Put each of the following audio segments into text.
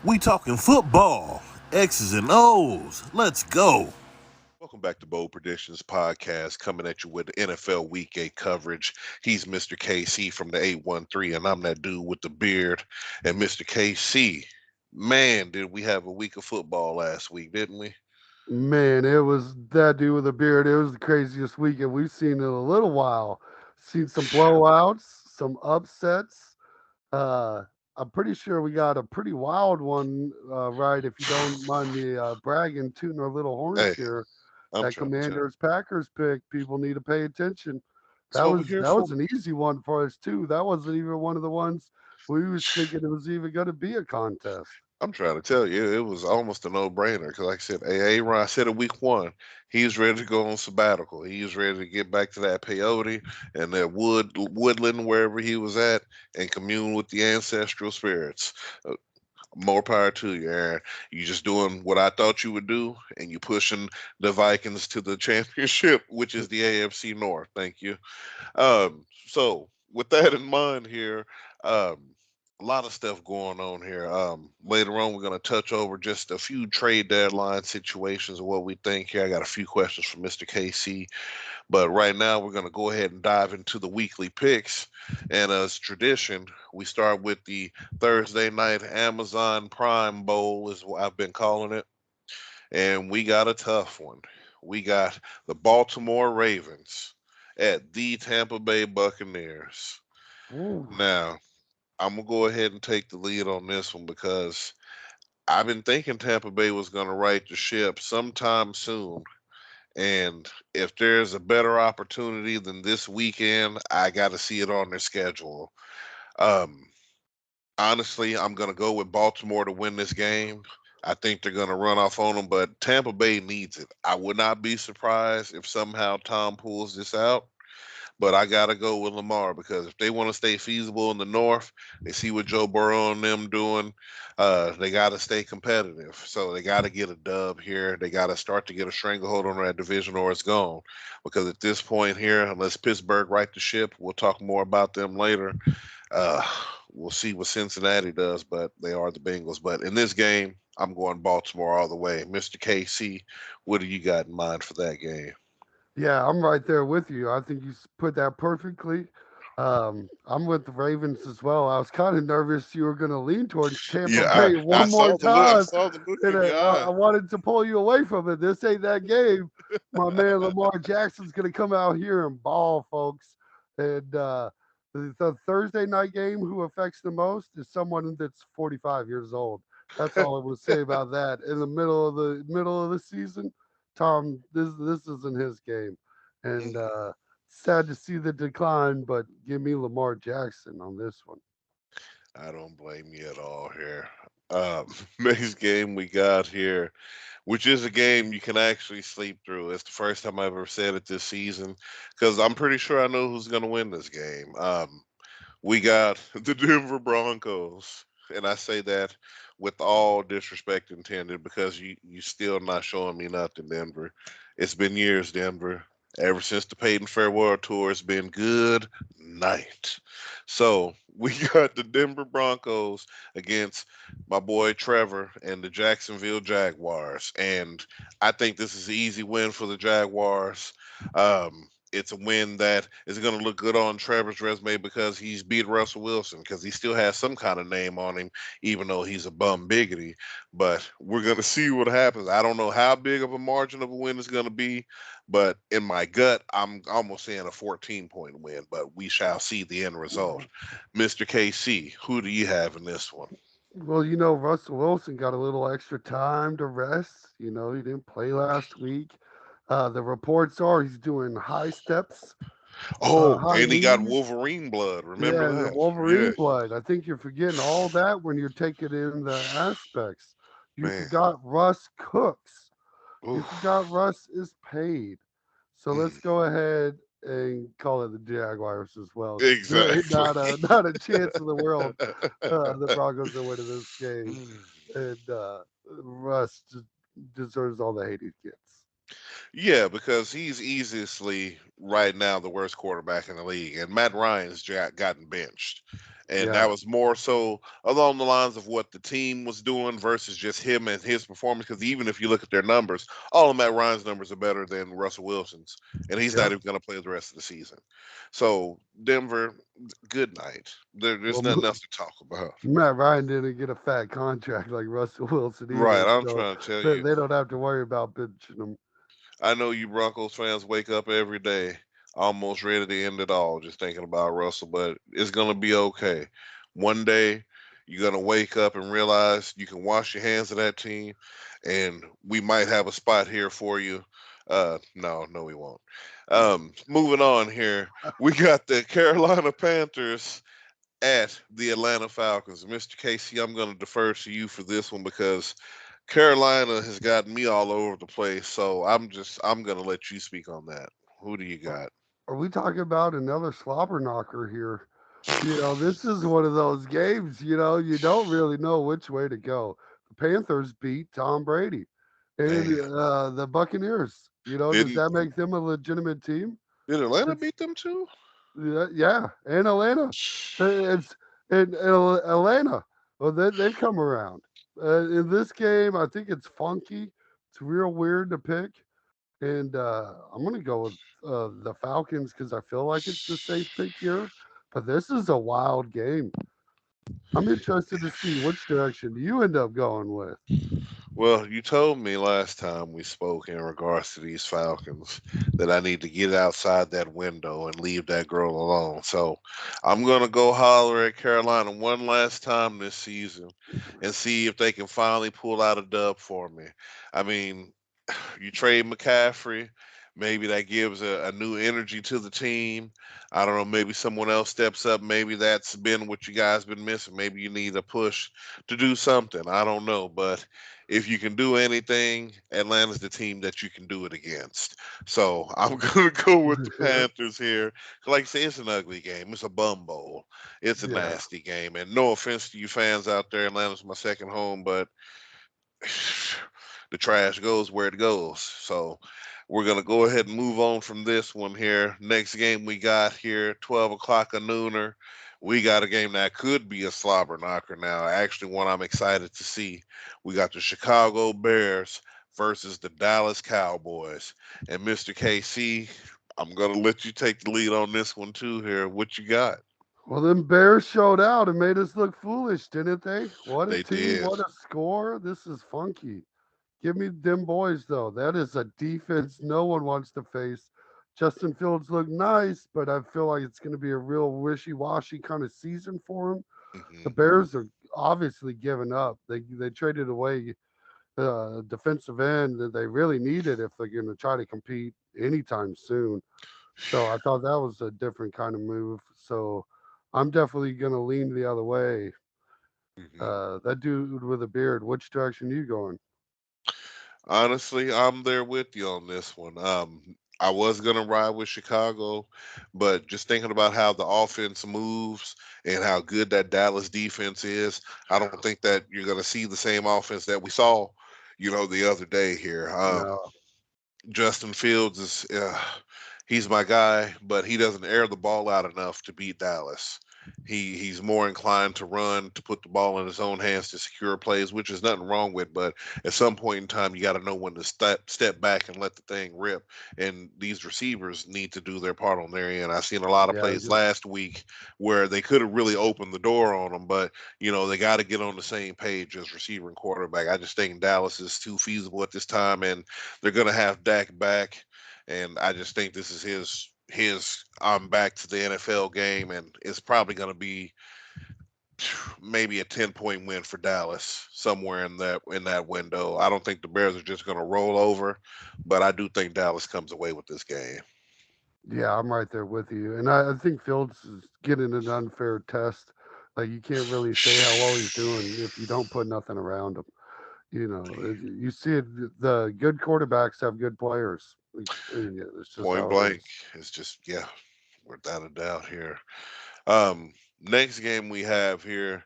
We talking football, X's and O's. Let's go. Welcome back to Bold Predictions Podcast, coming at you with the NFL Week 8 coverage. He's Mr. KC from the 813, and I'm that dude with the beard. And Mr. KC, man, did we have a week of football last week, didn't we? Man, it was that dude with a beard. It was the craziest weekend we've seen in a little while. Seen some blowouts, some upsets. Uh, I'm pretty sure we got a pretty wild one, right? If you don't mind me bragging, tooting our little horns Hey, here. I'm That trying to tell you. Commanders Packers pick, people need to pay attention. That's what we're here That for. was an easy one for us too. That wasn't even one of the ones we was thinking it was even going to be a contest. I'm trying to tell you, it was almost a no-brainer because, like I said, Aaron, I said it week one, he's ready to go on sabbatical. He's ready to get back to that peyote and that woodland wherever he was at and commune with the ancestral spirits. Uh, More power to you, Aaron. You just doing what I thought you would do, and you pushing the Vikings to the championship, which is the AFC North. Thank you. So with that in mind here, a lot of stuff going on here. Later on, we're going to touch over just a few trade deadline situations and what we think here. I got a few questions from Mr. KC, but right now we're going to go ahead and dive into the weekly picks. And as tradition, we start with the Thursday night Amazon Prime Bowl, is what I've been calling it. And we got a tough one. We got the Baltimore Ravens at the Tampa Bay Buccaneers. Ooh. Now, I'm gonna go ahead and take the lead on this one because I've been thinking Tampa Bay was gonna right the ship sometime soon. And if there's a better opportunity than this weekend, I got to see it on their schedule. Um, Honestly, I'm going to go with Baltimore to win this game. I think they're going to run off on them, but Tampa Bay needs it. I would not be surprised if somehow Tom pulls this out, but I got to go with Lamar because if they want to stay feasible in the North, they see what Joe Burrow and them doing. They got to stay competitive. So they got to get a dub here. They got to start to get a stranglehold on that division or it's gone. Because at this point here, unless Pittsburgh right the ship, we'll talk more about them later. Uh, we'll see what Cincinnati does, but they are the Bengals. But in this game, I'm going Baltimore all the way. Mr. KC, what do you got in mind for that game? Yeah, I'm right there with you. I think you put that perfectly. I'm with the Ravens as well. I was kind of nervous you were going to lean towards Tampa Yeah, Bay I one more saw the look. I time, saw the look and in your eye. I wanted to pull you away from it. This ain't that game. My man Lamar Jackson's going to come out here and ball, folks. And the Thursday night game, who affects the most is someone that's 45 years old. That's all I will say about that. In the middle of the season, Tom, this isn't his game, and sad to see the decline. But give me Lamar Jackson on this one. I don't blame you at all here. Next game we got here, which is a game you can actually sleep through. It's the first time I've ever said it this season because I'm pretty sure I know who's going to win this game. We got the Denver Broncos, and I say that with all disrespect intended because you still not showing me nothing, Denver. It's been years, Denver. Ever since the Peyton Farewell Tour, it's been good night. So we got the Denver Broncos against my boy Trevor and the Jacksonville Jaguars, and I think this is an easy win for the Jaguars. It's a win that is going to look good on Trevor's resume because he's beat Russell Wilson because he still has some kind of name on him, even though he's a bum biggity. But we're going to see what happens. I don't know how big of a margin of a win it's going to be, but in my gut, I'm almost saying a 14-point win, but we shall see the end result. Mr. KC, who do you have in this one? Well, Russell Wilson got a little extra time to rest. He didn't play last week. The reports are he's doing high steps, Oh, high and he got knees. Wolverine blood. Remember Yeah, and the that? Yeah. Wolverine blood. I think you're forgetting all that when you're taking in the aspects. You Man. forgot Russ Cooks. You Oof. forgot Russ is paid. So let's Mm. go ahead and call it the Jaguars as well, because there ain't Exactly. not a chance in the world the Broncos are winning this game, and Russ deserves all the hate he gets. Yeah, because he's easily right now the worst quarterback in the league, and Matt Ryan's gotten benched, And Yeah, that was more so along the lines of what the team was doing versus just him and his performance. Because even if you look at their numbers, all of Matt Ryan's numbers are better than Russell Wilson's, and he's not yeah. even going to play the rest of the season. So Denver, good night. There's Well, nothing else to talk about. Matt Ryan didn't get a fat contract like Russell Wilson Right, either, I'm so trying to tell they, you. they don't have to worry about benching him. I know you Broncos fans wake up every day almost ready to end it all, just thinking about Russell, but it's gonna be okay. One day you're gonna wake up and realize you can wash your hands of that team, and we might have a spot here for you. No, we won't. Moving on here, we got the Carolina Panthers at the Atlanta Falcons. Mr. Casey, I'm going to defer to you for this one because Carolina has gotten me all over the place. So I'm going to let you speak on that. Who do you Are got? are we talking about another slobber knocker here? This is one of those games, you don't really know which way to go. The Panthers beat Tom Brady and Man, the Buccaneers. Does didn't that make them a legitimate team? did Atlanta It's beat them too? Yeah, yeah, and Atlanta. It's in Atlanta. Well, they've come around. In this game, I think it's funky. It's real weird to pick, and I'm gonna go with the Falcons because I feel like it's the safe pick here. But this is a wild game. I'm interested to see which direction you end up going with. Well, you told me last time we spoke in regards to these Falcons that I need to get outside that window and leave that girl alone. So I'm going to go holler at Carolina one last time this season and see if they can finally pull out a dub for me. I mean, you trade McCaffrey, maybe that gives a new energy to the team. I don't know, maybe someone else steps up. Maybe that's been what you guys been missing. Maybe you need a push to do something. I don't know, but if you can do anything, Atlanta's the team that you can do it against. So I'm going to go with the Panthers here. Like I say, it's an ugly game. It's a bum bowl. It's a Yeah. nasty game. And no offense to you fans out there, Atlanta's my second home, but the trash goes where it goes. So we're gonna go ahead and move on from this one here. Next game we got here, 12 o'clock a nooner. We got a game that could be a slobber knocker now. Actually, one I'm excited to see. We got the Chicago Bears versus the Dallas Cowboys. And Mr. KC, I'm gonna let you take the lead on this one too here. What you got? Well, them Bears showed out and made us look foolish, didn't they? What a They team! did. What a score! This is funky. Give me them boys though. That is a defense no one wants to face. Justin Fields looked nice, but I feel like it's going to be a real wishy-washy kind of season for him. The Hmm. Bears are obviously giving up. They traded away defensive end that they really needed if they're going to try to compete anytime soon. So I thought that was a different kind of move. So I'm definitely going to lean the other way. Hmm. That dude with a beard, which direction you going? Honestly, I'm there with you on this one. I was gonna ride with Chicago, but just thinking about how the offense moves and how good that Dallas defense is, I don't think that you're gonna see the same offense that we saw, the other day here. No. Justin Fields is he's my guy, but he doesn't air the ball out enough to beat Dallas. He's more inclined to run, to put the ball in his own hands to secure plays, which is nothing wrong with. But at some point in time, you got to know when to step back and let the thing rip. And these receivers need to do their part on their end. I seen a lot of Yeah. plays last week where they could have really opened the door on them, but they got to get on the same page as receiver and quarterback. I just think Dallas is too feasible at this time, and they're going to have Dak back, and I just think this is his I'm back to the NFL game, and it's probably going to be maybe a 10-point win for Dallas somewhere in that window. I don't think the Bears are just going to roll over, but I do think Dallas comes away with this game. Yeah, I'm right there with you. And I think Fields is getting an unfair test. Like you can't really say how well he's doing if you don't put nothing around him. You see it. The good quarterbacks have good players. Yeah, it's just Point how it blank is. is just without a doubt here. Next game we have here,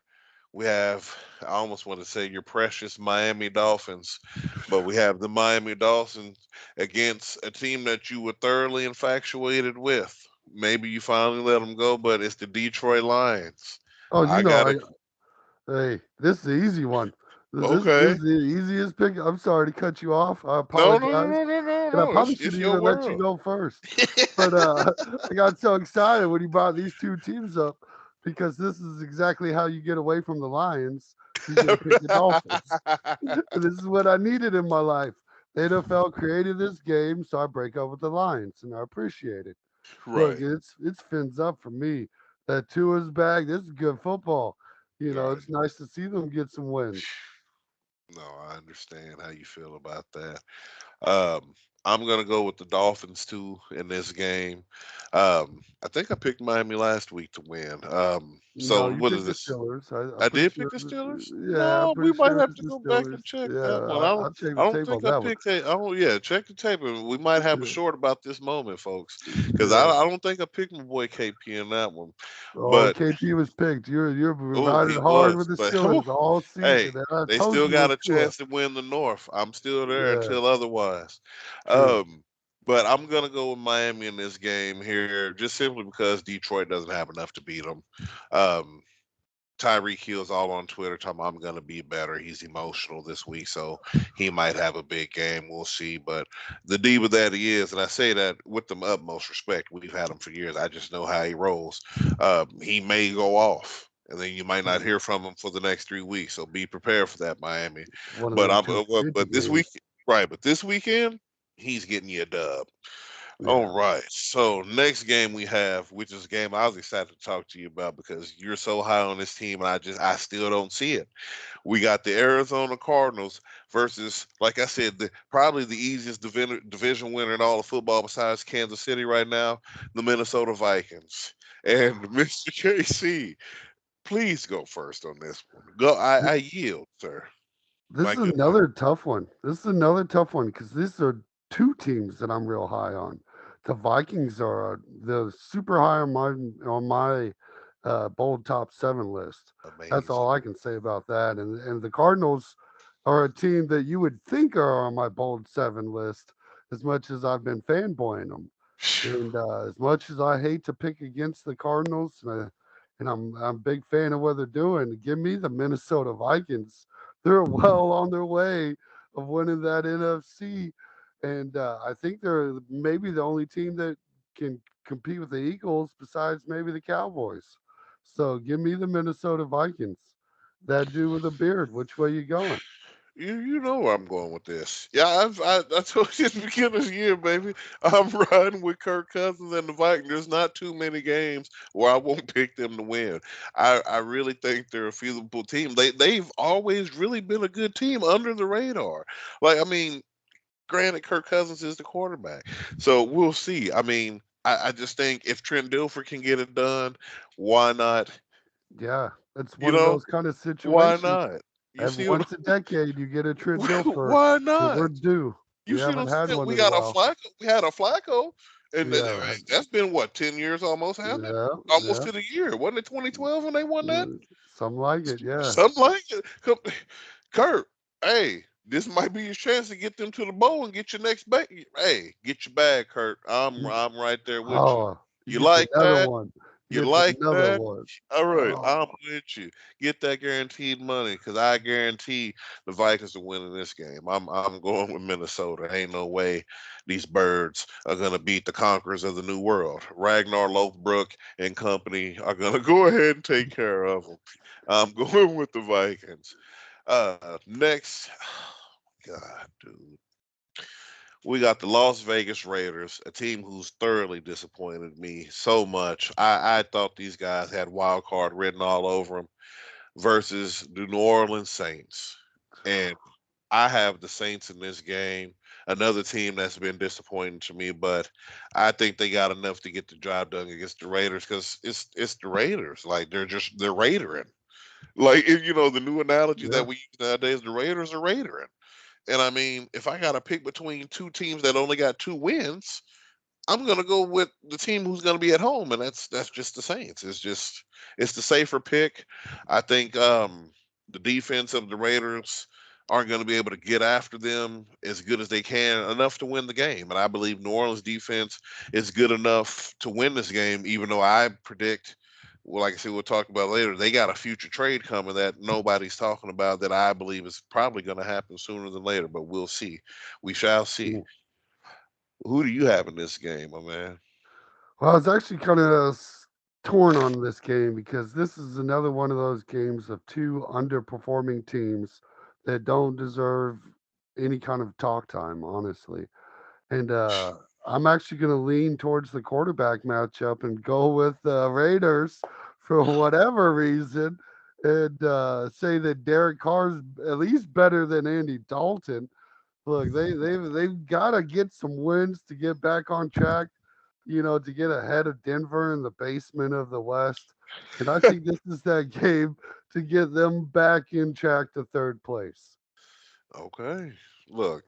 we have, I almost want to say your precious Miami Dolphins, but we have the Miami Dolphins against a team that you were thoroughly infatuated with. Maybe you finally let them go, but it's the Detroit Lions. Oh, I got to hey, this is the easy one. This Okay. is the easiest pick. I'm sorry to cut you off. I No, no, no, apologize. no, no, no, And I no. probably should It's have your even let you world. go first. But I got so excited when you brought these two teams up because this is exactly how you get away from the Lions. You get to pick the Dolphins. And this is what I needed in my life. The NFL created this game, so I break up with the Lions, and I appreciate it. Look, Right, it's fins up for me. That Tua's back. This is good football. right. It's nice to see them get some wins. No, I understand how you feel about that. Um, I'm gonna go with the Dolphins too in this game. I think I picked Miami last week to win. No, So you what is picked the this? Steelers. I'm I pretty did sure. pick the Steelers. Yeah, I'm No, we pretty might sure have it's to the go back Steelers. and check that Yeah, one. I'll check I the don't tape on think I that one. picked that. I don't. Yeah, check the tape, and we might have a Yeah, short about this moment, folks, because yeah. I don't think I picked my boy KP in that one. Oh, But KP was picked. You're oh, riding he hard was. with the But whew, Steelers all season, hey, and I they told still you it got was a Tua. chance to win the North. I'm still there Yeah, until otherwise. true. Um, but I'm gonna go with Miami in this game here, just simply because Detroit doesn't have enough to beat them. Um, Tyreek Hill's all on Twitter talking about I'm gonna be better. He's emotional this week, so he might have a big game. We'll see. But the diva that he is, and I say that with the utmost respect. We've had him for years. I just know how he rolls. He may go off, and then you might not Mm, hear from him for the next 3 weeks. So be prepared for that, Miami. One of But them I'm two-digit but this games. week, right? But this weekend, he's getting you a dub. All Yeah. right. So next game we have, which is a game I was excited to talk to you about because you're so high on this team, and I still don't see it. We got the Arizona Cardinals versus, like I said, probably the easiest division winner in all of football besides Kansas City right now, the Minnesota Vikings. And Mr. KC, please go first on this one. Go. I yield, sir. This My is good man. another tough one. This is another tough one because these are two teams that I'm real high on. The Vikings are the super high on my bold top seven list. That's Amazing. all I can say about that. And the Cardinals are a team that you would think are on my bold seven list, as much as I've been fanboying them. And as much as I hate to pick against the Cardinals, and I'm a big fan of what they're doing, give me the Minnesota Vikings. They're well on their way of winning that NFC, and I think they're maybe the only team that can compete with the Eagles besides maybe the Cowboys. So give me the Minnesota Vikings. That dude with a beard. Which way you going? You know where I'm going with this. Yeah, I told you at the beginning of the year, baby. I'm riding with Kirk Cousins and the Vikings. There's not too many games where I won't pick them to win. I really think they're a feasible team. They've always really been a good team under the radar. Like I mean, granted, Kirk Cousins is the quarterback, so we'll see. I mean, I just think if Trent Dilfer can get it done, why not? Yeah, it's You one of know, those kind of why situations. not? You Every see what? once a decade, you get a Trent Dilfer, Why and not? we're due. You We see what haven't I'm had saying? one We in a got a while. Flacco. We had a Flacco, and Yeah, that's been what 10 years almost, hasn't it? yeah, Almost yeah. to the year. Wasn't it 2012 when they won that? Something like it. Yeah. Something like it. Kurt, hey, this might be your chance to get them to the bowl and get your next bag. Hey, get your bag, Kurt. You- I'm right there with you. Oh, you You get like another that? one. You You get like another that? one. All right, I'm Oh, with you. Get that guaranteed money because I guarantee the Vikings are winning this game. I'm going with Minnesota. Ain't no way these birds are gonna beat the conquerors of the New World. Ragnar Lothbrok and company are gonna go ahead and take care of them. I'm going with the Vikings. Next, God, dude. We got the Las Vegas Raiders, a team who's thoroughly disappointed me so much. I thought these guys had wild card written all over them versus the New Orleans Saints. And I have the Saints in this game, another team that's been disappointing to me, but I think they got enough to get the job done against the Raiders because it's the Raiders. Like they're Raidering. Like the new analogy yeah. that we use nowadays, the Raiders are Raidering. And I mean, if I got to pick between two teams that only got 2 wins, I'm gonna go with the team who's gonna be at home, and that's just the Saints. It's the safer pick. I think the defense of the Raiders aren't going to be able to get after them as good as they can enough to win the game. And I believe New Orleans defense is good enough to win this game, even though I predict well, like I said, we'll talk about later. They got a future trade coming that nobody's talking about that I believe is probably going to happen sooner than later, but we'll see. We shall see. Mm. Who do you have in this game, my man? Well, I was actually kind of torn on this game because this is another one of those games of two underperforming teams that don't deserve any kind of talk time, honestly. And I'm actually going to lean towards the quarterback matchup and go with the Raiders for whatever reason, and say that Derek Carr's at least better than Andy Dalton. Look, they've got to get some wins to get back on track, to get ahead of Denver in the basement of the West. And I think this is that game to get them back in track to third place. Okay. Look,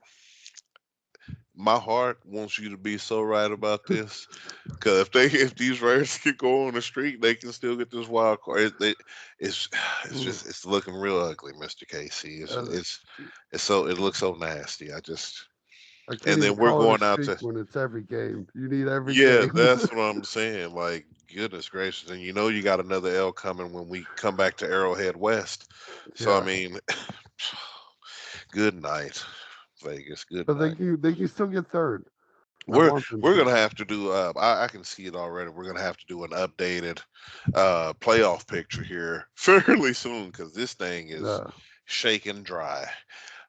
my heart wants you to be so right about this. Because if these Raiders can go on the streak, they can still get this wild card. It's it's Mm, just it's looking real ugly, Mister Casey. uh, It's so it looks so nasty. I can't And even then we're call it a going out streak to when it's every game. You need every yeah, game. that's what I'm saying. Like goodness gracious, and you know you got another L coming when we come back to Arrowhead West. So I Yeah, mean, good night, Vegas. Good but they night. can still get third. I We're want them we're to. gonna have to do. I can see it already. We're gonna have to do an updated playoff picture here fairly soon because this thing is Uh, shaking dry.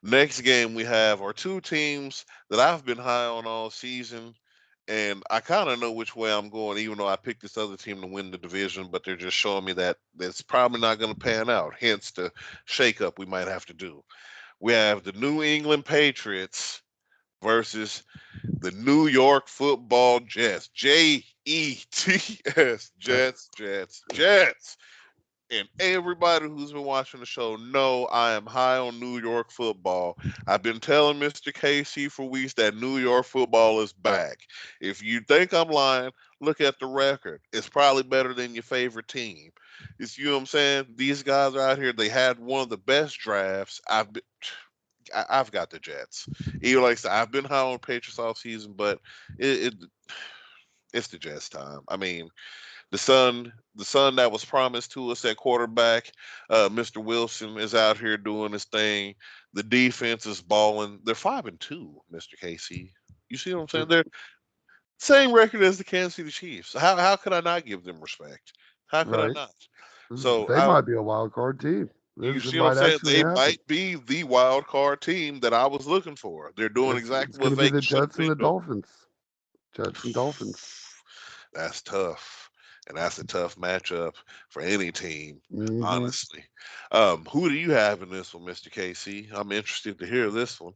Next game we have are two teams that I've been high on all season, and I kind of know which way I'm going, even though I picked this other team to win the division. But they're just showing me that it's probably not going to pan out. Hence the shakeup we might have to do. We have the New England Patriots versus the New York Football Jets. Jets. Jets, Jets, Jets. And everybody who's been watching the show know I am high on New York football. I've been telling Mr. KC for weeks that New York football is back. If you think I'm lying, look at the record. It's probably better than your favorite team. You know what I'm saying? These guys are out here. They had one of the best drafts. I've got the Jets. Even like I said, I've been high on Patriots all season, but it it's the Jets time. I mean, the son that was promised to us at quarterback, Mr. Wilson is out here doing his thing. The defense is balling. They're 5-2, Mr. KC. You see what I'm saying? They're same record as the Kansas City Chiefs. How could I not give them respect? How could I right. not? So They might be a wild card team. you This see what I'm might saying? actually They happen. might be the wild card team that I was looking for. They're doing It's exactly going what to be the Vegas should have Jets and been the doing. Dolphins. Jets and Dolphins. That's tough. And that's a tough matchup for any team, Hmm. honestly. Who do you have in this one, Mr. KC? I'm interested to hear this one.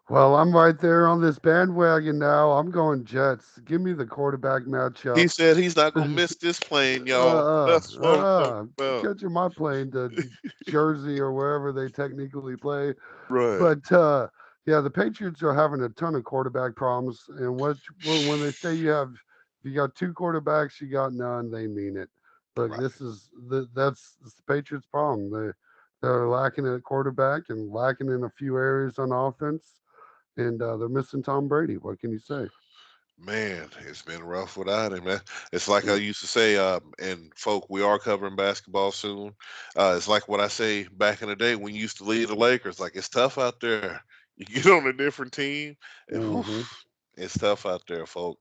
Well, I'm right there on this bandwagon now. I'm going Jets. Give me the quarterback He matchup. said he's not gonna miss this plane, y'all. That's what I'm talking about. Catching my plane to Jersey or wherever they technically play. Right, But yeah, the Patriots are having a ton of quarterback problems. And when they say you got two quarterbacks, you got none, they mean it. Look, right. that's the Patriots' problem. They're lacking at quarterback and lacking in a few areas on offense, and they're missing Tom Brady. What can you say? Man, it's been rough without him. It's like I Mm, used to say, and folk, we are covering basketball soon. It's like what I say back in the day when you used to lead the Lakers. Like it's tough out there. You get on a different team, and whew, mhm. it's tough out there, folk.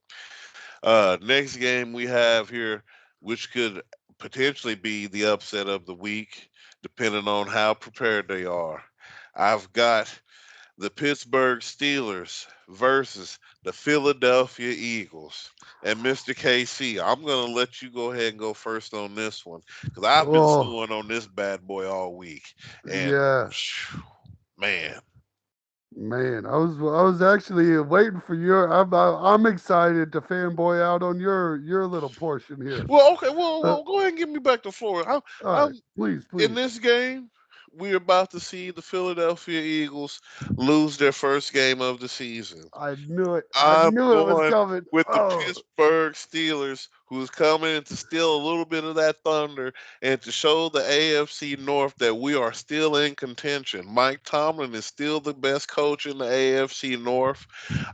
Next game we have here, which could potentially be the upset of the week, depending on how prepared they are. I've got the Pittsburgh Steelers versus the Philadelphia Eagles. And Mr. KC, I'm going to let you go ahead and go first on this one because I've been Oh, stewing on this bad boy all week. And yeah. man, Man, I was actually waiting for your. I'm excited to fanboy out on your little portion here. well, okay, well, Uh, well, go ahead and give me back the floor. all right, I'm please, in please. this game. We're about to see the Philadelphia Eagles lose their first game of the season. I knew it. I I'm knew it was going coming. with the Oh, Pittsburgh Steelers, who's coming to steal a little bit of that thunder and to show the AFC North that we are still in contention. Mike Tomlin is still the best coach in the AFC North.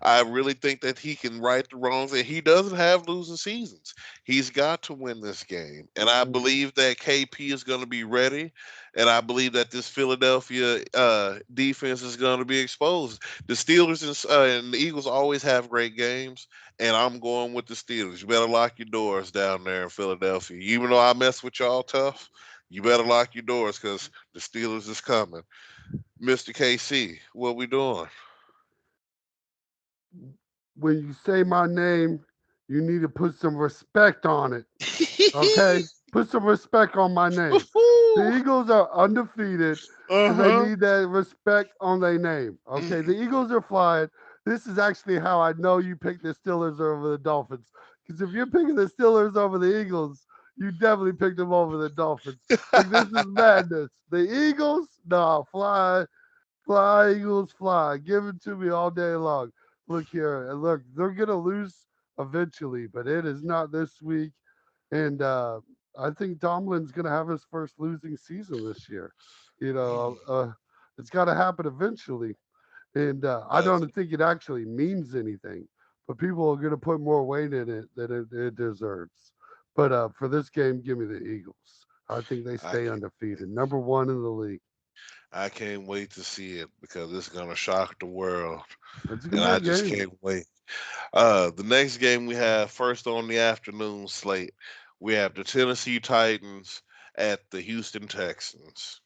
I really think that he can right the wrongs, and he doesn't have losing seasons. He's got to win this game. And I believe that KP is going to be ready. And I believe that this Philadelphia defense is going to be exposed. The Steelers and the Eagles always have great games, and I'm going with the Steelers. You better lock your doors down there in Philadelphia. Even though I mess with y'all tough, you better lock your doors because the Steelers is coming. Mr. KC, what we doing? When you say my name, you need to put some respect on it. Okay? Put some respect on my name. The Eagles are undefeated, and they need that respect on their name. Okay? The Eagles are flying. This is actually how I know you picked the Steelers over the Dolphins. Because if you're picking the Steelers over the Eagles, you definitely picked them over the Dolphins. Like, this is madness. The Eagles, no, fly, Eagles, fly. Give it to me all day long. Look here, and look, they're gonna lose eventually, but it is not this week. And I think Tomlin's gonna have his first losing season this year. You know, it's got to happen eventually. And I don't think it actually means anything, but people are going to put more weight in it than it deserves. But for this game, give me the Eagles. I think they stay undefeated, number one in the league. I can't wait to see it because it's going to shock the world. It's a And I good just game. can't wait. The next game we have first on the afternoon slate, we have the Tennessee Titans at the Houston Texans.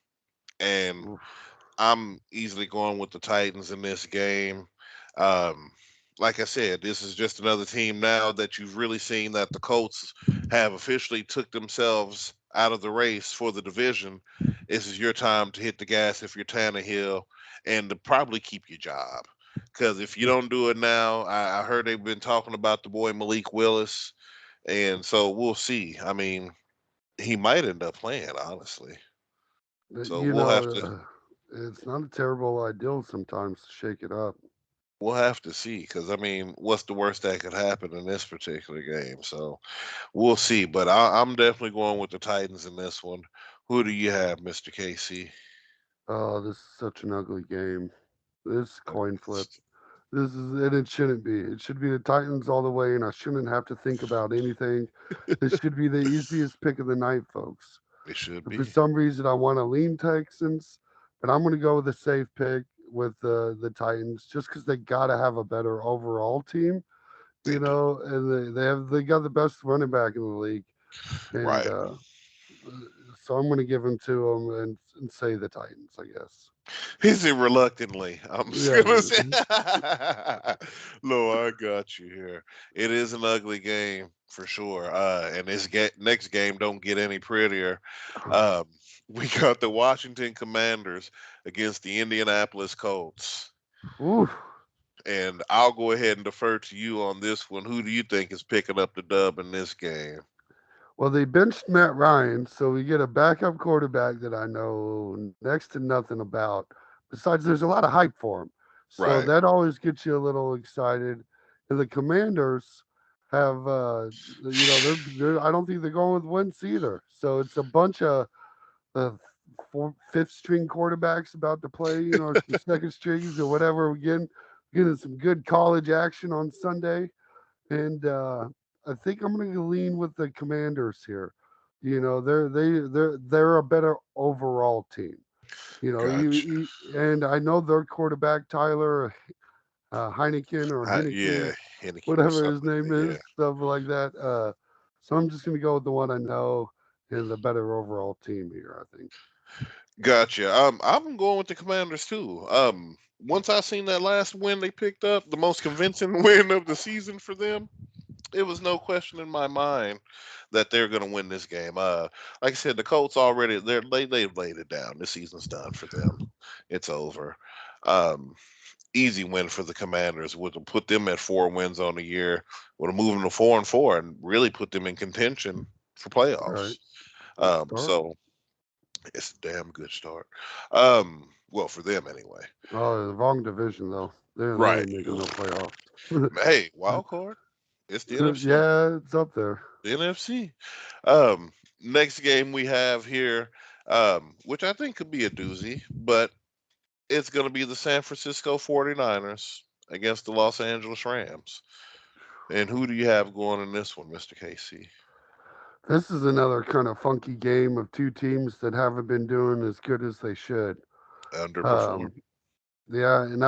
And Oof. I'm easily going with the Titans in this game. Um, like I said, this is just another team now that you've really seen that the Colts have officially took themselves out of the race for the division. This is your time to hit the gas if you're Tannehill and to probably keep your job. Because if you don't do it now, I heard they've been talking about the boy Malik Willis, and so we'll see. I mean, he might end up playing, honestly. So You we'll have know, to it's not a terrible idea sometimes to shake it up. We'll have to see, because I mean, what's the worst that could happen in this particular game? So we'll see. But I'm definitely going with the Titans in this one. Who do you have, Mr. KC? Oh, this is such an ugly game. This coin flip. This is and it shouldn't be. It should be the Titans all the way, and I shouldn't have to think about anything. This should be the easiest pick of the night, folks. It should But for be. some reason, I want to lean Texans, but I'm going to go with a safe pick with the Titans, just because they got to have a better overall team, They you do. know, and they got the best running back in the league, and Right. so I'm going to give them to them and say the Titans, I guess. Is it reluctantly? I'm just Yeah, gonna say no, I got you here. It is an ugly game for sure. And this next game don't get any prettier. Um, we got the Washington Commanders against the Indianapolis Colts. oof. And I'll go ahead and defer to you on this one. Who do you think is picking up the dub in this game? Well, they benched Matt Ryan, so we get a backup quarterback that I know next to nothing about. Besides, there's a lot of hype for him, so Right. that always gets you a little excited. And the Commanders have, they're I don't think they're going with Wentz either. So it's a bunch of fifth string quarterbacks about to play, some second strings or whatever. Getting some good college action on Sunday, and I think I'm going to lean with the Commanders here. They're a better overall team. Gotcha. And I know their quarterback Tyler Heineken or Henneken, Yeah, Henneke or whatever his something. name Yeah. is, stuff like that. So I'm just going to go with the one I know and the better overall team here. I think. Gotcha. I'm going with the Commanders too. Once I seen that last win they picked up, the most convincing win of the season for them, it was no question in my mind that they're going to win this game. Like I said, the Colts already they've laid it down. This season's done for them. It's over. Um, Easy win for the Commanders would have put them at 4 wins on the year. Would have moved them to 4-4 and really put them in contention for Right. playoffs. Good start. So it's a damn good start. Well, for them anyway. Oh, the wrong division though. They Right. ain't making no playoffs. Hey, wild card. It's the NFC. Yeah, it's up there. The NFC. Next game we have here, which I think could be a doozy, but it's going to be the San Francisco 49ers against the Los Angeles Rams. And who do you have going in this one, Mr. KC? This is another kind of funky game of two teams that haven't been doing as good as they should. Underperformed. Um, yeah, and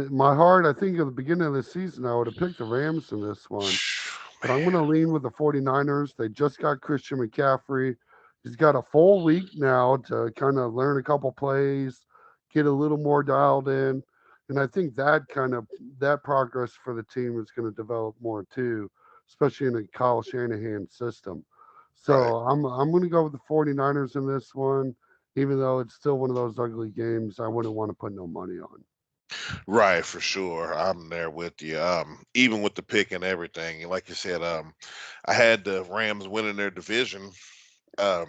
in my heart, I think at the beginning of the season, I would have picked the Rams in this one. But I'm going to lean with the 49ers. They just got Christian McCaffrey. He's got a full week now to kind of learn a couple plays, get a little more dialed in. And I think that progress for the team is going to develop more too, especially in a Kyle Shanahan system. Right. So I'm going to go with the 49ers in this one, even though it's still one of those ugly games I wouldn't want to put no money on. Right, for sure. I'm there with you. Even with the pick and everything, and like you said, I had the Rams winning their division. Um,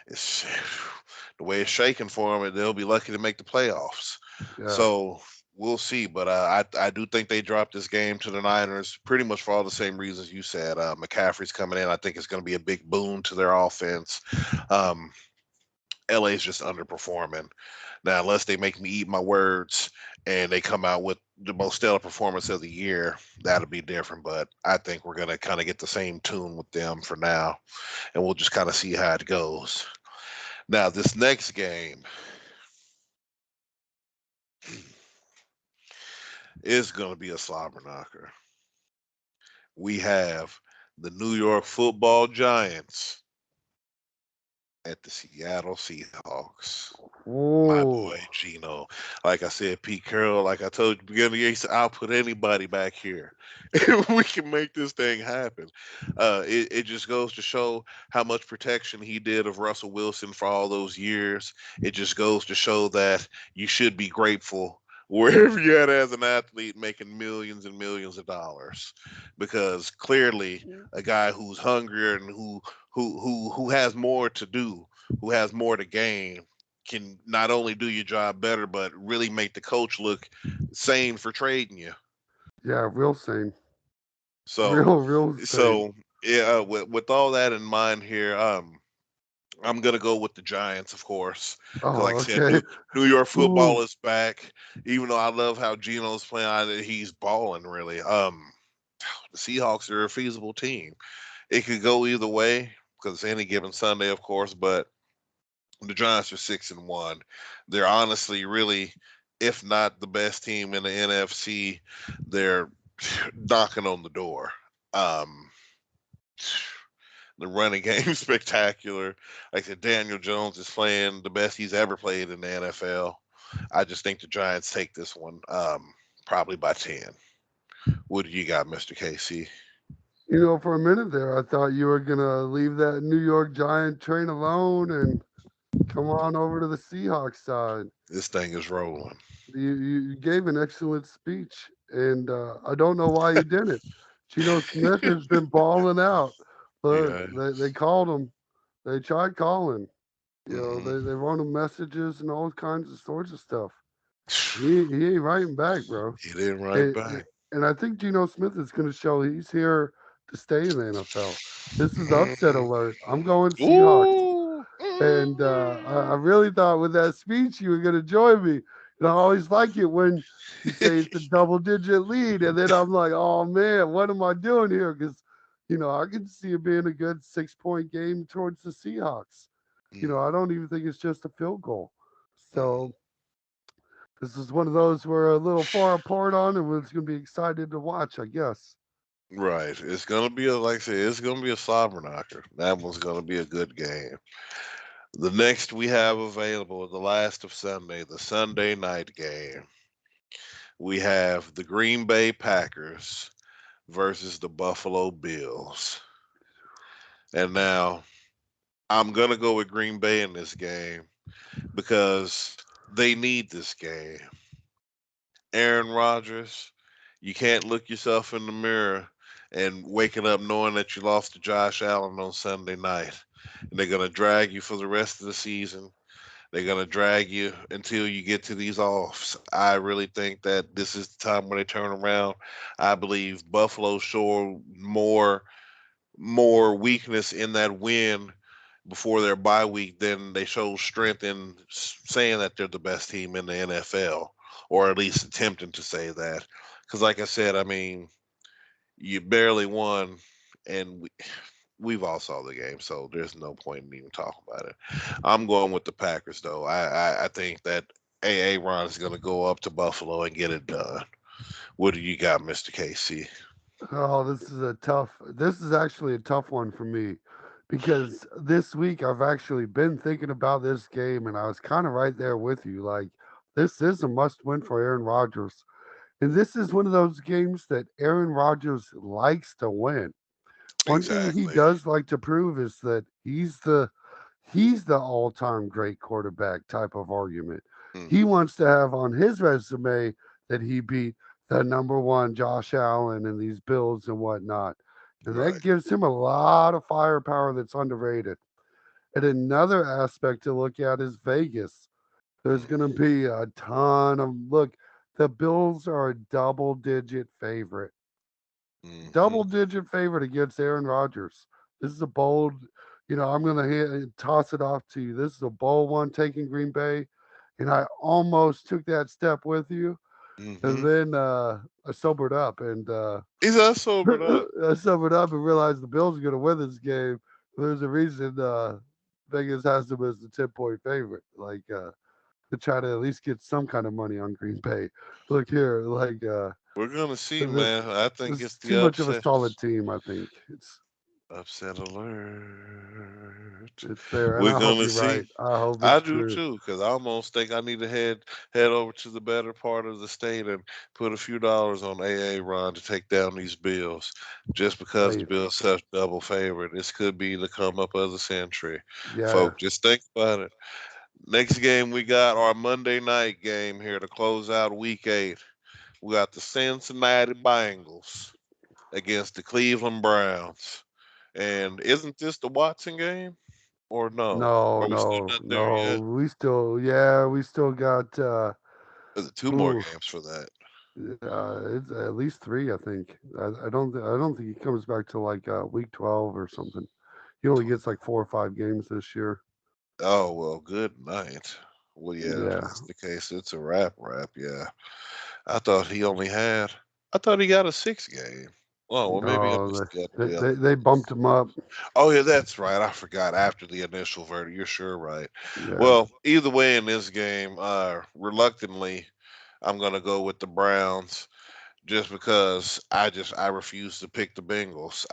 it's the way it's shaking for them, and they'll be lucky to make the playoffs. Yeah. So we'll see. But I do think they dropped this game to the Niners pretty much for all the same reasons you said. McCaffrey's coming in. I think it's going to be a big boon to their offense. Um, LA's just underperforming. Now, unless they make me eat my words and they come out with the most stellar performance of the year, that'll be different. But I think we're going to kind of get the same tune with them for now, and we'll just kind of see how it goes. Now, this next game is going to be a slobber knocker. We have the New York Football Giants at the Seattle Seahawks. My Oh, boy Gino. Like I said, Pete Carroll, like I told you at the beginning of the year, he said, I'll put anybody back here. We can make this thing happen. It just goes to show how much protection he did of Russell Wilson for all those years. It just goes to show that you should be grateful wherever you're at as an athlete making millions and millions of dollars. Because clearly a guy who's hungrier and who has more to do, who has more to gain, can not only do your job better, but really make the coach look sane for trading you. yeah, real sane. So, Real sane. so yeah, with all that in mind here, I'm gonna go with the Giants, of course. 'Cause like Oh, I said, okay. New York Ooh, football is back. Even though I love how Geno's playing, he's balling really. The Seahawks are a feasible team. It could go either way because it's any given Sunday, of course, but the Giants are 6-1. They're honestly really, if not the best team in the NFC, they're knocking on the door. Um, the running game is spectacular. Like I said, Daniel Jones is playing the best he's ever played in the NFL. I just think the Giants take this one, probably by 10. What do you got, Mr. KC? for a minute there, I thought you were gonna leave that New York Giant train alone and come on over to the Seahawks side. This thing is rolling. You gave an excellent speech, and I don't know why you didn't. Geno Smith has been balling out. Look, Yeah. they called him. They tried calling. Hmm. They wrote him messages and all kinds of sorts of stuff. He ain't writing back, bro. He didn't write And, back. and I think Geno Smith is going to show he's here to stay in the NFL. This is upset alert. I'm going Seahawks. Ooh. And I really thought with that speech you were going to join me. And I always like it when you say it's a double digit lead. And then I'm like, oh man, what am I doing here? Because, I can see it being a good 6 point game towards the Seahawks. I don't even think it's just a field goal. So this is one of those we're a little far apart on and it's going to be excited to watch, I guess. Right. It's gonna be like I said, it's gonna be a slobber knocker. That one's gonna be a good game. The next we have available, the last of Sunday, the Sunday night game. We have the Green Bay Packers versus the Buffalo Bills. And now I'm gonna go with Green Bay in this game because they need this game. Aaron Rodgers, you can't look yourself in the mirror and waking up knowing that you lost to Josh Allen on Sunday night. And they're going to drag you for the rest of the season. They're going to drag you until you get to these offs. I really think that this is the time when they turn around. I believe Buffalo showed more weakness in that win before their bye week than they showed strength in saying that they're the best team in the NFL, or at least attempting to say that. Because, like I said, I mean, you barely won, and we've all saw the game, so there's no point in even talking about it. I'm going with the Packers, though. I think that Ron is going to go up to Buffalo and get it done. What do you got, Mr. KC? Oh, this is actually a tough one for me because this week I've actually been thinking about this game and I was kind of right there with you. Like, this is a must win for Aaron Rodgers. And this is one of those games that Aaron Rodgers likes to win. One thing he Exactly. does like to prove is that he's the all-time great quarterback type of argument. He Hmm. wants to have on his resume that he beat the number one Josh Allen and these Bills and whatnot. And that Right. gives him a lot of firepower that's underrated. And another aspect to look at is Vegas. There's going to be a ton of look. The Bills are a Hmm. double-digit favorite against Aaron Rodgers. This is a bold, I'm going to toss it off to you. This is a bold one taking Green Bay, and I almost took that step with you, and Hmm. then I sobered up and He's not sobered up. I sobered up and realized the Bills are going to win this game. There's a reason Vegas has them as the 10-point favorite, like to try to at least get some kind of money on Green Bay. Look here, like We're gonna see, this man. I think this it's is the too much of a upset. solid team. I think Upset alert. it's there, and We're I hope gonna you're right. see. I hope I it's do true. too, because I almost think I need to head over to the better part of the state and put a few dollars on AA Ron to take down these Bills. Just because the Hey, Bills have double favorite. This could be the come up of the century. yeah, Folk, just think about it. Next game we got our Monday night game here to close out week 8. We got the Cincinnati Bengals against the Cleveland Browns. And isn't this the Watson game? Or no? no, Are we still no, not there no. yet? We still got. Is it two more Ooh, games for that? it's at least three, I think. I don't think he comes back to like week 12 or something. He only gets like 4 or 5 games this year. Oh well, good night. Well, yeah, if Yeah, that's the case, it's a wrap. Yeah, I thought he only had. I thought he got a 6 game. Oh well, maybe I no, missed that they, the they other they days. bumped him up. Oh yeah, that's right. I forgot after the initial verdict. You're sure right. Yeah, Well, either way in this game, reluctantly, I'm gonna go with the Browns just because I refuse to pick the Bengals.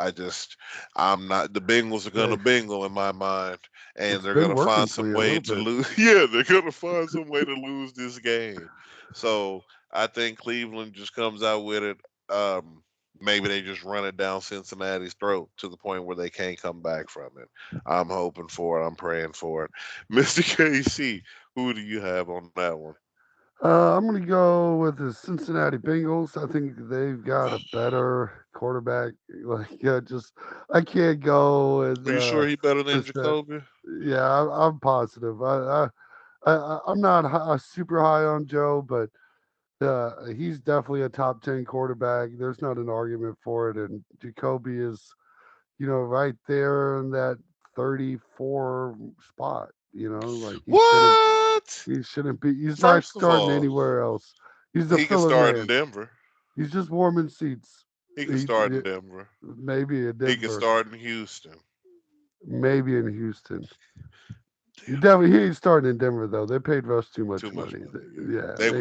I'm not the Bengals are gonna hey, bingle in my mind, and it's they're been gonna working find for some you a way little to bit. lose. Yeah, they're gonna find some way to lose this game. So I think Cleveland just comes out with it. Um, Maybe they just run it down Cincinnati's throat to the point where they can't come back from it. I'm hoping for it. I'm praying for it. Mr. KC, who do you have on that one? I'm going to go with the Cincinnati Bengals. I think they've got a better quarterback. Like, just I can't go with Are you sure he better than percent. Jacoby? Yeah, I'm positive. I'm not super high on Joe, but he's definitely a top 10 quarterback. There's not an argument for it. And Jacoby is, right there in that 34 spot. Like he shouldn't What? he shouldn't be. He's not First of starting all, anywhere else. He's a he can filler start in man. Denver. He's just warming seats. He can He, start he in Denver. maybe in He can Denver, start in Houston. maybe in Houston. He Damn, definitely he ain't starting in Denver though. They paid Russ too too much much money. money. Yeah, Yeah, they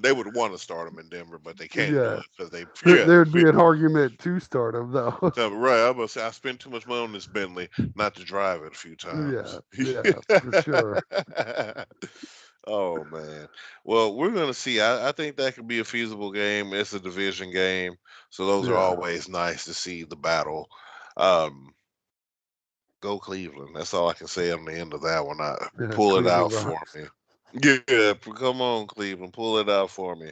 they would want to start him in Denver, but they can't do yeah. it because they yeah. There'd be an argument to start him though. Right, I must say I spent too much money on this Bentley not to drive it a few Yeah, times. yeah, for sure. Oh man. Well, we're gonna see. I think that could be a feasible game. It's a division game, so those are Yeah, always nice to see the battle. Um, Go Cleveland. That's all I can say on the end of that one. yeah. Pull it out Cleveland for rocks. me. Yeah, come on, Cleveland, pull it out for me.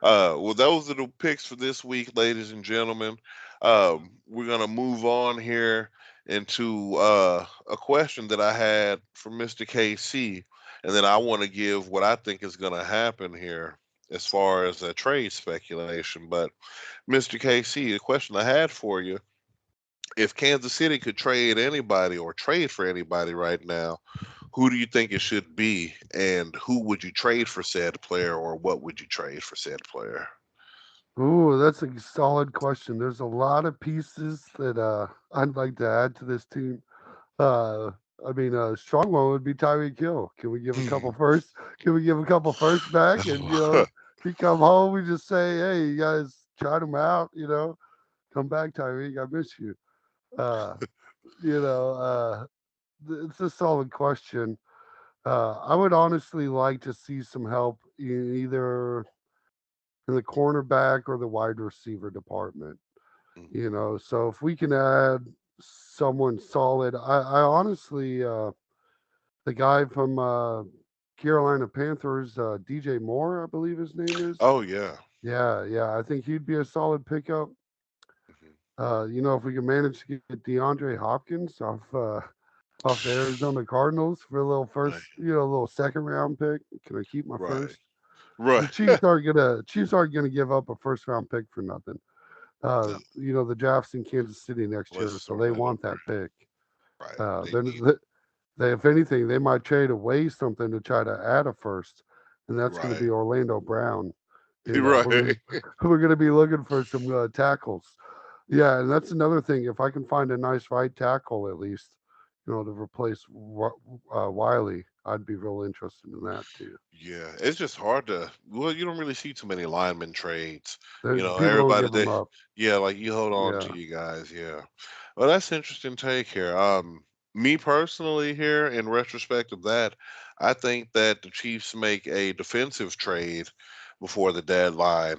Well, those are the picks for this week, ladies and gentlemen. We're gonna move on here into a question that I had for Mr. KC. and then I want to give what I think is going to happen here as far as a trade speculation. But Mr. KC, the question I had for you: if Kansas City could trade anybody or trade for anybody right now, who do you think it should be, and who would you trade for said player, or what would you trade for said player? Ooh, that's a solid question. There's a lot of pieces that I'd like to add to this team. Uh, I mean, a strong one would be Tyreek Hill. Can we give a couple first? Can we give a couple first back? And he come home, we just say, "Hey, you guys tried him out. Come back, Tyreek. I miss you." Uh, you know, it's a solid question. I would honestly like to see some help in either in the cornerback or the wide receiver department. So if we can add someone solid, I honestly, the guy from Carolina Panthers, DJ Moore, I believe his name is. Oh yeah. Yeah, yeah, I think he'd be a solid pickup. Mhm. If we can manage to get DeAndre Hopkins off the Arizona Cardinals for a little Right, first, a little second round pick. Can I keep my right, first? right. The Chiefs aren't gonna give up a first round pick for nothing. No, The draft's in Kansas City next unless year, it's so they want Orlando. that pick. Right. They Then need if anything, they might trade away something to try to add a first, and that's going to right. be Orlando Brown. Right. We're going to be looking for some tackles. Yeah, and that's another thing. If I can find a nice right tackle at least, to replace Wiley, I'd be real interested in that too. Yeah. It's just hard to well, you don't really see too many lineman trades. People don't Everybody give them they up. yeah, like you hold on Yeah, to you guys, yeah. Well, that's interesting take here. Me personally here, in retrospect of that, I think that the Chiefs make a defensive trade before the deadline.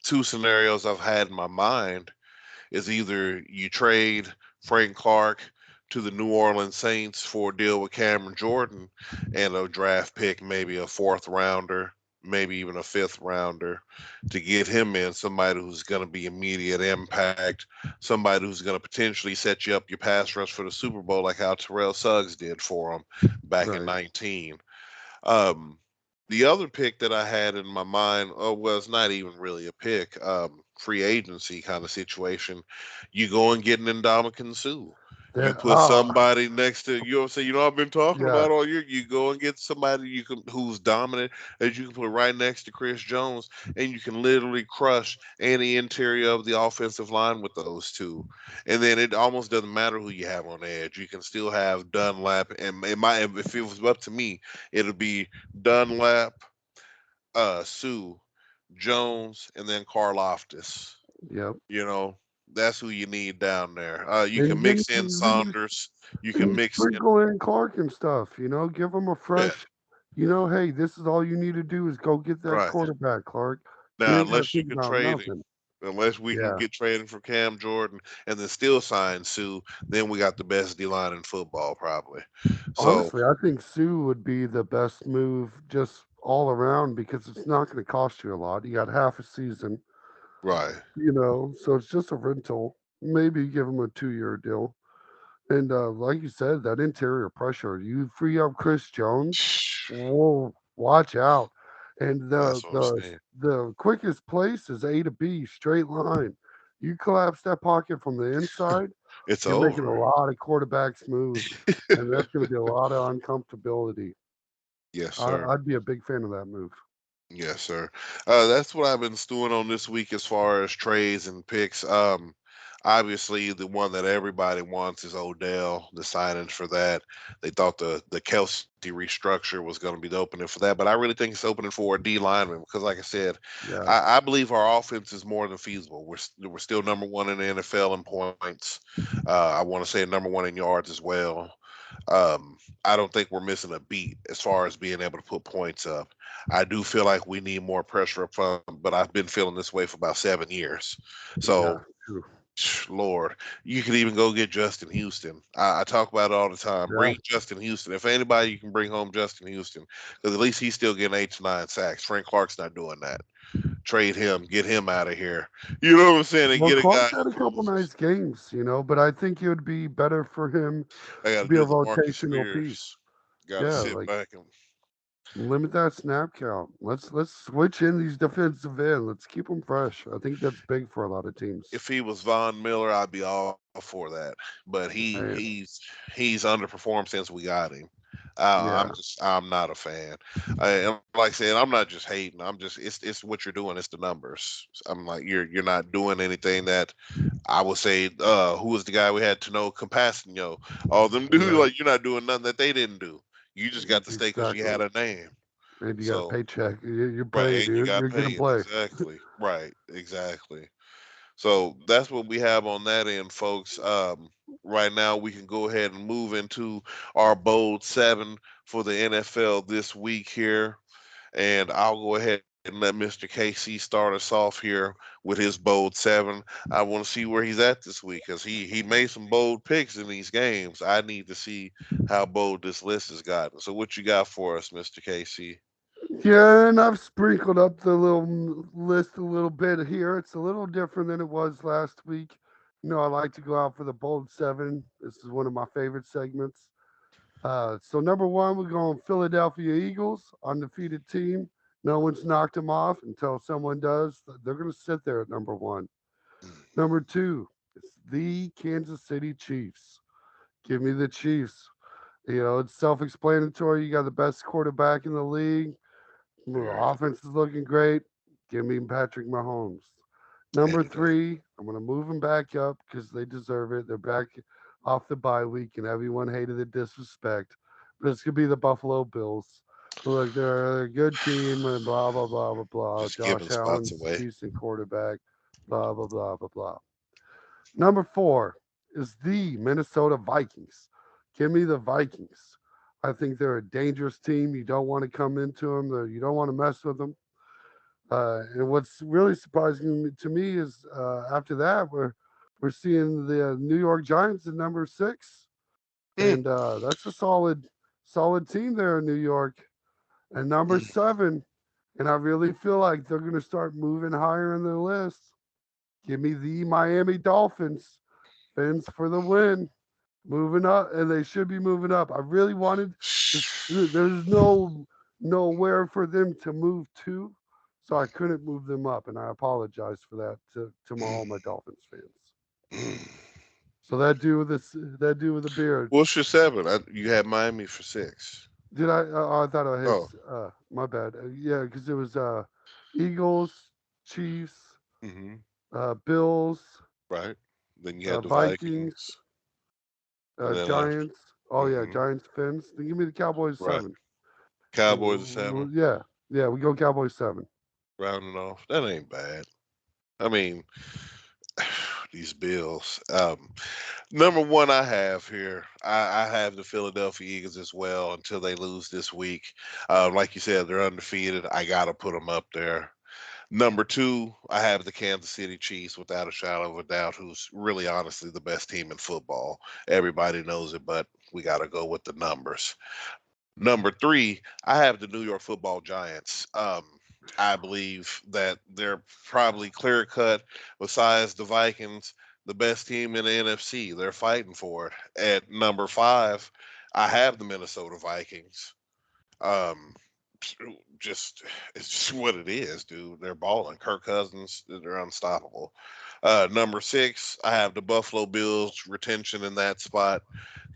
Two scenarios I've had in my mind is either you trade Frank Clark to the New Orleans Saints for a deal with Cameron Jordan and a draft pick, maybe a fourth rounder, maybe even a fifth rounder, to get him in, somebody who's going to be immediate impact, somebody who's going to potentially set you up your pass rush for the Super Bowl, like how Terrell Suggs did for him back in right. 19. Um, the other pick that I had in my mind, oh well, it's not even really a pick. Free agency kind of situation. You go and get an Ndamukong Suh. You That, put somebody next to you. Know what I'm saying? I've been talking yeah. about all year. You go and get somebody who's dominant that you can put right next to Chris Jones, and you can literally crush any interior of the offensive line with those two. And then it almost doesn't matter who you have on edge. You can still have Dunlap, and if it was up to me, it'll be Dunlap, Sue, Jones, and then Karloftis. Yep. You know, that's who you need down there. You can And then mix in Saunders. You and can you mix in, sprinkle in Clark and stuff, give them a yeah, fresh, hey, this is all you need to do is go get that right. quarterback, Clark. You Now, ain't got to unless you think can about trade him, nothing. unless we can Yeah. get traded for Cam Jordan and then still sign Sue, then we got the best D line in football, probably. So, Honestly, I think Sue would be the best move just all around because it's not going to cost you a lot. You got half a season, right. so it's just a rental. Maybe give him a 2-year deal. And like you said, that interior pressure, you free up Chris Jones. Whoa, watch out. And the That's what I'm the saying. the quickest place is A to B, straight line. You collapse that pocket from the inside, It's you're making a over. lot of quarterbacks moves, and that's going to be a lot of uncomfortability. Yes, sir. I'd be a big fan of that move. Yes, sir. That's what I've been stewing on this week as far as trades and picks. Obviously, the one that everybody wants is Odell. The signings for that. They thought the Kelsey restructure was going to be the opening for that, but I really think it's opening for a D lineman because, like I said, Yeah, I believe our offense is more than feasible. We're still number one in the NFL in points. I want to say number one in yards as well. I don't think we're missing a beat as far as being able to put points up. I do feel like we need more pressure up front, but I've been feeling this way for about 7 years. yeah, So, true. Lord, you could even go get Justin Houston. I talk about it all the time. Yeah. Bring Justin Houston. If anybody, you can bring home Justin Houston because at least he's still getting 8 to 9 sacks. Frank Clark's not doing that. Trade him, get him out of here. You know what I'm saying? And Well, get a guy Clark's had a couple who's nice games, but I think it would be better for him I got to to be a do the Marcus rotational piece. Spears. Got to Yeah, sit like back and Limit that snap count. Let's switch in these defensive end. Let's keep them fresh. I think that's big for a lot of teams. If he was Von Miller, I'd be all for that. But Hey, he's underperformed since we got him. yeah, I'm not a fan. And like I said, I'm not just hating. I'm just it's what you're doing. It's the numbers. I'm like you're not doing anything that I would say. Who was the guy we had to know? Compasino. All them dudes yeah, like you're not doing nothing that they didn't do. You just got to stay because you exactly. had a name. And you got a So paycheck. You're right, paid, and you dude. got You're gonna paid play. exactly. Right, exactly. So that's what we have on that end, folks. Right now, we can go ahead and move into our bold seven for the NFL this week here, and I'll go ahead and let Mr. KC start us off here with his bold seven. I want to see where he's at this week because he made some bold picks in these games. I need to see how bold this list has gotten. So, what you got for us, Mr. KC? Yeah, and I've sprinkled up the little list a little bit here. It's a little different than it was last week. I like to go out for the bold seven. This is one of my favorite segments. So number one, we're going Philadelphia Eagles, undefeated team. No one's knocked them off until someone does. They're going to sit there at number one. Number two, it's the Kansas City Chiefs. Give me the Chiefs. It's self-explanatory. You got the best quarterback in the league. The offense is looking great. Give me Patrick Mahomes. Number three, I'm going to move them back up because they deserve it. They're back off the bye week, and everyone hated the disrespect. But it's going to be the Buffalo Bills. Look, they're a good team, and blah, blah, blah, blah, blah. Just giving Josh spots Allen's away. decent quarterback, blah, blah, blah, blah, blah. Number four is the Minnesota Vikings. Give me the Vikings. I think they're a dangerous team. You don't want to come into them. You don't want to mess with them. And what's really surprising to me is after that we're seeing the New York Giants at number six, Mm, and that's a solid team there in New York. And number mm. seven, and I really feel like they're going to start moving higher in the list. Give me the Miami Dolphins. Fins for the win. Moving up, and they should be moving up. I really wanted. There's nowhere for them to move to, so I couldn't move them up, and I apologize for that to all my Dolphins fans. So that dude with the beard. What's your seven? You had Miami for six. Did I? I thought I hit. Oh, My bad. Yeah, because it was Eagles, Chiefs, hmm, Bills, right. Then you had the Vikings, Vikings, and then after, Giants. Oh yeah, hmm, Giants, Fins. Then give me the Cowboys right. 7. Cowboys at seven, Yeah, yeah, we go Cowboys 7. rounding off. That ain't bad. I mean, these Bills. Number one, I have here. I have the Philadelphia Eagles as well until they lose this week. Like you said, they're undefeated. I gotta put them up there. Number two, I have the Kansas City Chiefs without a shadow of a doubt, who's really honestly the best team in football. Everybody knows it, but we got to go with the numbers. Number three, I have the New York Football Giants. I believe that they're probably clear cut, besides the Vikings, the best team in the NFC. They're fighting for it. At number five, I have the Minnesota Vikings. Um, just it's just what it is, dude. They're balling. Kirk Cousins, they're unstoppable. Number six, I have the Buffalo Bills retention in that spot,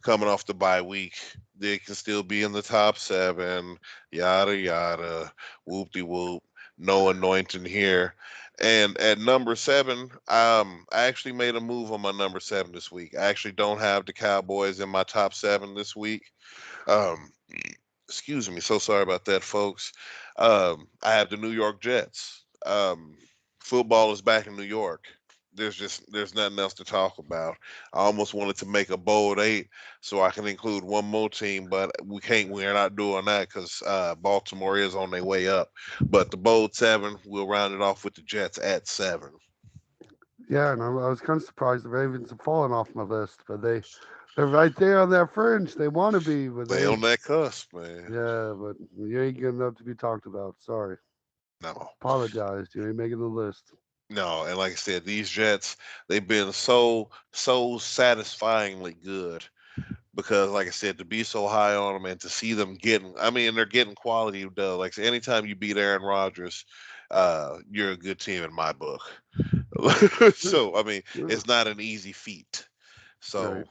coming off the bye week. They can still be in the top seven. Yada yada. Whoop de whoop. No anointing here. And at number seven, I actually made a move on my number seven this week. I actually don't have the Cowboys in my top seven this week. Um, excuse me. So sorry about that, folks. I have the New York Jets. Football is back in New York. There's nothing else to talk about. I almost wanted to make a bold eight so I can include one more team, but we can't. We're not doing that because Baltimore is on their way up. But the bold seven, we'll round it off with the Jets at seven. Yeah, and I was kind of surprised the Ravens have fallen off my list, but they're right there on that fringe. They want to be, but They on that cusp, man. yeah, but you ain't good enough to be talked about. Sorry, No. apologize. You ain't making the list. No, and like I said, these Jets, they've been so satisfyingly good. because, like I said, to be so high on them and to see them getting, I mean, they're getting quality dub. Like, anytime you beat Aaron Rodgers, you're a good team in my book. So, I mean, Yeah, it's not an easy feat. right. So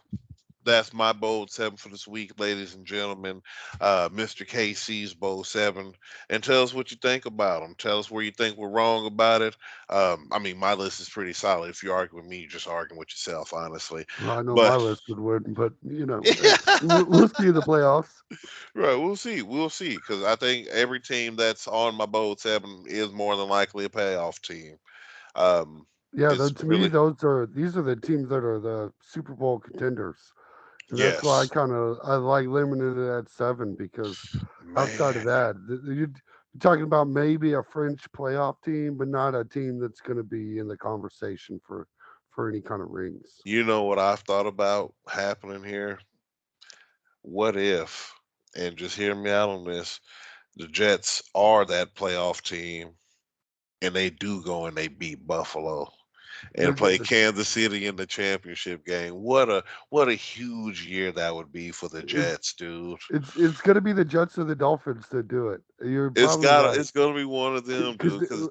that's my bold seven for this week, ladies and gentlemen. Mr. KC's bold seven, and tell us what you think about them. Tell us where you think we're wrong about it. I mean, my list is pretty solid. If you argue with me, you're just arguing with yourself, honestly. Well, I know my But list would win, but hey, we'll see the playoffs. right, we'll see. We'll see. Because I think every team that's on my bold seven is more than likely a payoff team. Um, Yeah, it's to me, really these are the teams that are the Super Bowl contenders, and that's why yes, I like limited it at 7 because outside of man. that, you're talking about maybe a French playoff team, but not a team that's going to be in the conversation for any kind of rings. You know what I've thought about happening here? What if, and just hear me out on this, the Jets are that playoff team and they do go and they beat Buffalo The, and play the, Kansas City in the championship game. What a huge year that would be for the it's Jets, dude. it's going to be the Jets or the Dolphins that do it. You're probably right. It's gonna be one of them, Because dude, because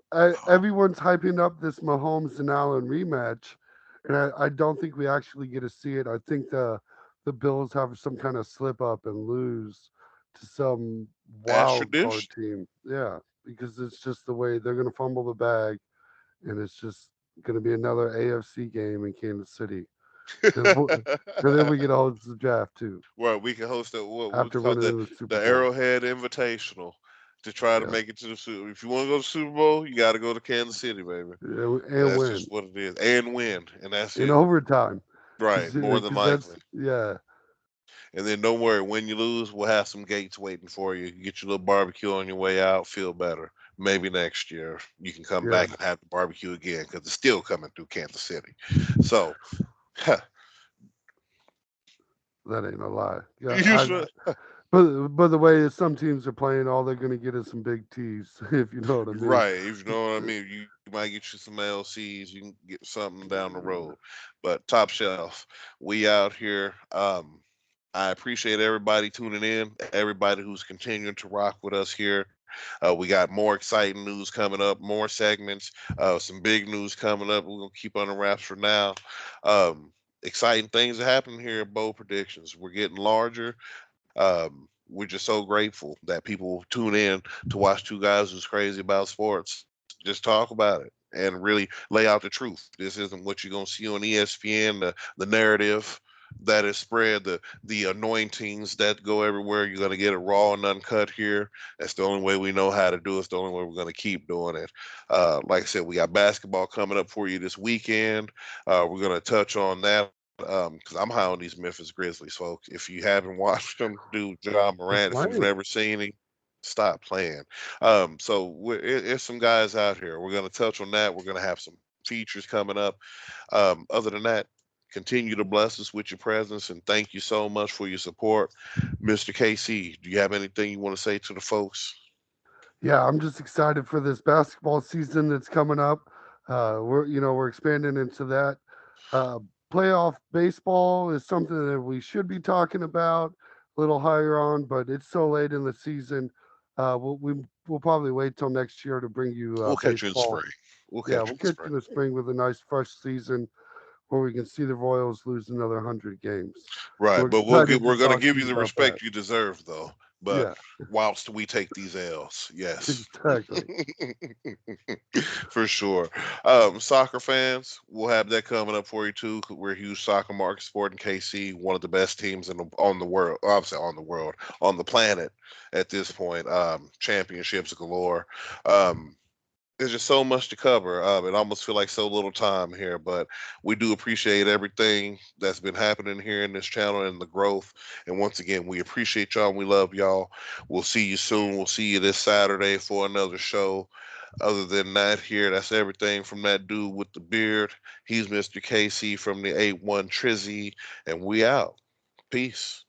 everyone's hyping up this Mahomes and Allen rematch, and I don't think we actually get to see it. I think the Bills have some kind of slip up and lose to some as wild card tradition. team. Yeah, because it's just the way they're going to fumble the bag, and it's just going to be another AFC game in Kansas City, and, and then we get to host the draft too Well, we can host what we after call winning the the Super Bowl. Arrowhead Invitational to try to Yeah, make it to the Super. If you want to go to Super Bowl, you got to go to Kansas City, baby. and That's just win what it is, and win, and that's in it. overtime. Right, more than Because that's likely. yeah, And then don't worry, when you lose, we'll have some gates waiting for you. You get your little barbecue on your way out, feel better. Maybe next year you can come yeah, back and have the barbecue again because it's still coming through Kansas City. So, that ain't a lie. Yeah, you should. but the way some teams are playing, all they're gonna get is some big T's, if you know what I mean. Right, if you know what I mean, you might get you some LCs, you can get something down the road. But top shelf, we out here. I appreciate everybody tuning in, everybody who's continuing to rock with us here. We got more exciting news coming up, more segments, some big news coming up. We're gonna keep on the wraps for now. Exciting things are happening here at Bold Predictions. We're getting larger. We're just so grateful that people tune in to watch two guys who's crazy about sports just talk about it and really lay out the truth. This isn't what you're gonna see on ESPN, the narrative that is spread, the anointings that go everywhere. You're gonna get it raw and uncut here. That's the only way we know how to do it. It's the only way we're gonna keep doing it. Like I said, we got basketball coming up for you this weekend. We're gonna touch on that because I'm high on these Memphis Grizzlies, folks. If you haven't watched them do John They're Morant, if you've playing. never seen him, stop playing. So there's some guys out here. We're going to touch on that. We're going to have some features coming up. Other than that, continue to bless us with your presence and thank you so much for your support, Mr. KC. Do you have anything you want to say to the folks? Yeah, I'm just excited for this basketball season that's coming up. We're expanding into that. Uh, Playoff baseball is something that we should be talking about a little higher on, but it's so late in the season. We'll probably wait till next year to bring you We'll catch you in baseball. spring. We'll Yeah, catch you we'll in get spring. to the spring with a nice fresh season where we can see the Royals lose another 100 games. Right, We're but excited to we're gonna talk to give you you the about that. respect you deserve though. But Yeah, whilst we take these L's, yes. exactly. For sure. Soccer fans, we'll have that coming up for you too. 'Cause we're a huge soccer market sport in KC, one of the best teams on the world, obviously on the world, on the planet at this point. Championships galore. Um, there's just so much to cover. It almost feel like so little time here, but we do appreciate everything that's been happening here in this channel and the growth. And once again, we appreciate y'all and we love y'all. We'll see you soon. We'll see you this Saturday for another show. Other than that, here, that's everything from that dude with the beard. He's Mr. KC from the 8-1 Trizzy, and we out. Peace.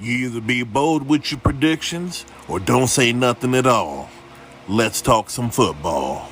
You either be bold with your predictions or don't say nothing at all. Let's talk some football.